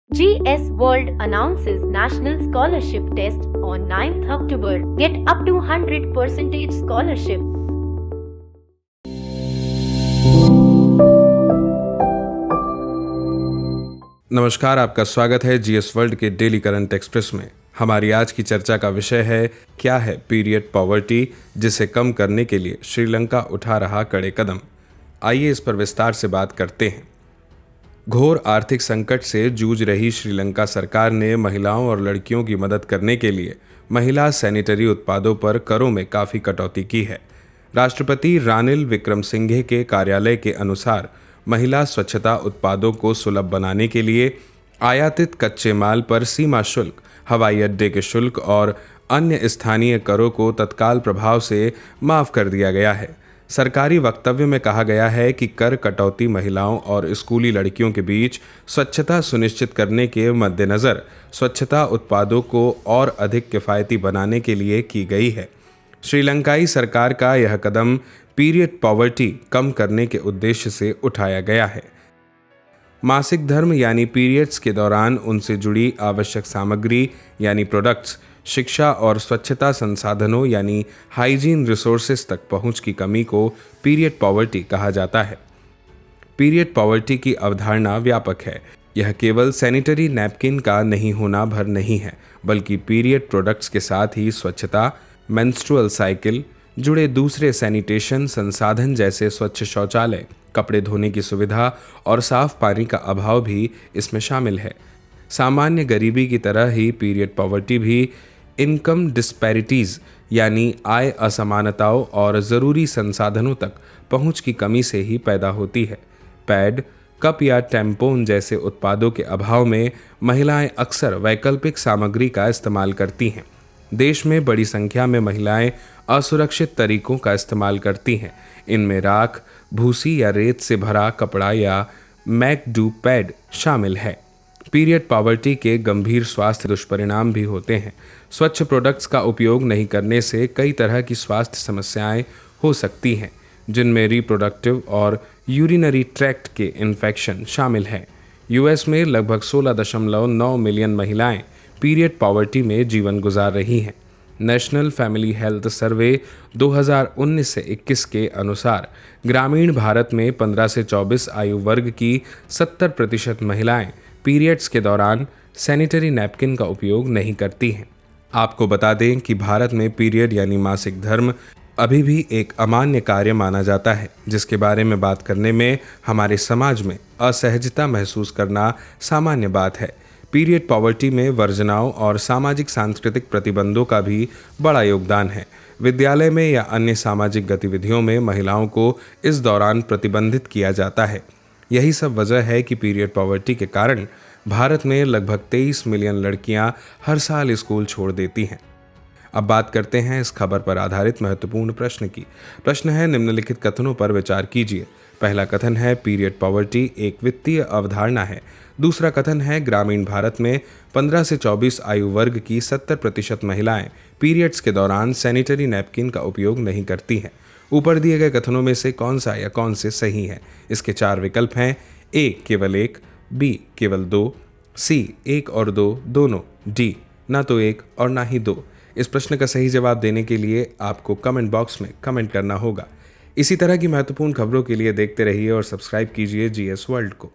GS World announces National Scholarship Test on 9th October. Get up to 100% scholarship. नमस्कार, आपका स्वागत है GS world के डेली करंट एक्सप्रेस में। हमारी आज की चर्चा का विषय है, क्या है पीरियड पॉवर्टी, जिसे कम करने के लिए श्रीलंका उठा रहा कड़े कदम। आइए इस पर विस्तार से बात करते हैं। घोर आर्थिक संकट से जूझ रही श्रीलंका सरकार ने महिलाओं और लड़कियों की मदद करने के लिए महिला सैनिटरी उत्पादों पर करों में काफ़ी कटौती की है। राष्ट्रपति रानिल विक्रमसिंघे के कार्यालय के अनुसार महिला स्वच्छता उत्पादों को सुलभ बनाने के लिए आयातित कच्चे माल पर सीमा शुल्क, हवाई अड्डे के शुल्क और अन्य स्थानीय करों को तत्काल प्रभाव से माफ कर दिया गया है। सरकारी वक्तव्य में कहा गया है कि कर कटौती महिलाओं और स्कूली लड़कियों के बीच स्वच्छता सुनिश्चित करने के मद्देनज़र स्वच्छता उत्पादों को और अधिक किफ़ायती बनाने के लिए की गई है। श्रीलंकाई सरकार का यह कदम पीरियड पॉवर्टी कम करने के उद्देश्य से उठाया गया है। मासिक धर्म यानी पीरियड्स के दौरान उनसे जुड़ी आवश्यक सामग्री यानी प्रोडक्ट्स, शिक्षा और स्वच्छता संसाधनों यानी हाइजीन रिसोर्सेज तक पहुंच की कमी को पीरियड पॉवर्टी कहा जाता है। पीरियड पॉवर्टी की अवधारणा व्यापक है। यह केवल सैनिटरी नैपकिन का नहीं होना भर नहीं है, बल्कि पीरियड प्रोडक्ट्स के साथ ही स्वच्छता, मेंस्ट्रुअल साइकिल, जुड़े दूसरे सैनिटेशन संसाधन जैसे स्वच्छ शौचालय, कपड़े धोने की सुविधा और साफ पानी का अभाव भी इसमें शामिल है। सामान्य गरीबी की तरह ही पीरियड पॉवर्टी भी इनकम डिस्पैरिटीज़ यानी आय असमानताओं और ज़रूरी संसाधनों तक पहुंच की कमी से ही पैदा होती है। पैड, कप या टैम्पोन जैसे उत्पादों के अभाव में महिलाएं अक्सर वैकल्पिक सामग्री का इस्तेमाल करती हैं। देश में बड़ी संख्या में महिलाएं असुरक्षित तरीकों का इस्तेमाल करती हैं। इनमें राख, भूसी या रेत से भरा कपड़ा या मैकडू पैड शामिल है। पीरियड पॉवर्टी के गंभीर स्वास्थ्य दुष्परिणाम भी होते हैं। स्वच्छ प्रोडक्ट्स का उपयोग नहीं करने से कई तरह की स्वास्थ्य समस्याएं हो सकती हैं, जिनमें रिप्रोडक्टिव और यूरिनरी ट्रैक्ट के इन्फेक्शन शामिल हैं। यूएस में लगभग 16.9 मिलियन महिलाएं पीरियड पॉवर्टी में जीवन गुजार रही हैं। नेशनल फैमिली हेल्थ सर्वे 2019 से 21 के अनुसार ग्रामीण भारत में 15 से 24 आयु वर्ग की 70% महिलाएं पीरियड्स के दौरान सैनिटरी नैपकिन का उपयोग नहीं करती हैं। आपको बता दें कि भारत में पीरियड यानी मासिक धर्म अभी भी एक अमान्य कार्य माना जाता है, जिसके बारे में बात करने में हमारे समाज में असहजता महसूस करना सामान्य बात है। पीरियड पॉवर्टी में वर्जनाओं और सामाजिक सांस्कृतिक प्रतिबंधों का भी बड़ा योगदान है। विद्यालय में या अन्य सामाजिक गतिविधियों में महिलाओं को इस दौरान प्रतिबंधित किया जाता है। यही सब वजह है कि पीरियड पॉवर्टी के कारण भारत में लगभग 23 मिलियन लड़कियां हर साल स्कूल छोड़ देती हैं। अब बात करते हैं इस खबर पर आधारित महत्वपूर्ण प्रश्न की। प्रश्न है, निम्नलिखित कथनों पर विचार कीजिए। पहला कथन है, पीरियड पॉवर्टी एक वित्तीय अवधारणा है। दूसरा कथन है, ग्रामीण भारत में 15 से 24 आयु वर्ग की 70% महिलाएं पीरियड्स के दौरान सैनिटरी नैपकिन का उपयोग नहीं करती हैं। ऊपर दिए गए कथनों में से कौन सा या कौन से सही है? इसके 4 विकल्प हैं। ए केवल 1, बी केवल 2, सी 1 और 2 दोनों, डी ना तो 1 और ना ही 2। इस प्रश्न का सही जवाब देने के लिए आपको कमेंट बॉक्स में कमेंट करना होगा। इसी तरह की महत्वपूर्ण खबरों के लिए देखते रहिए और सब्सक्राइब कीजिए जीएस वर्ल्ड को।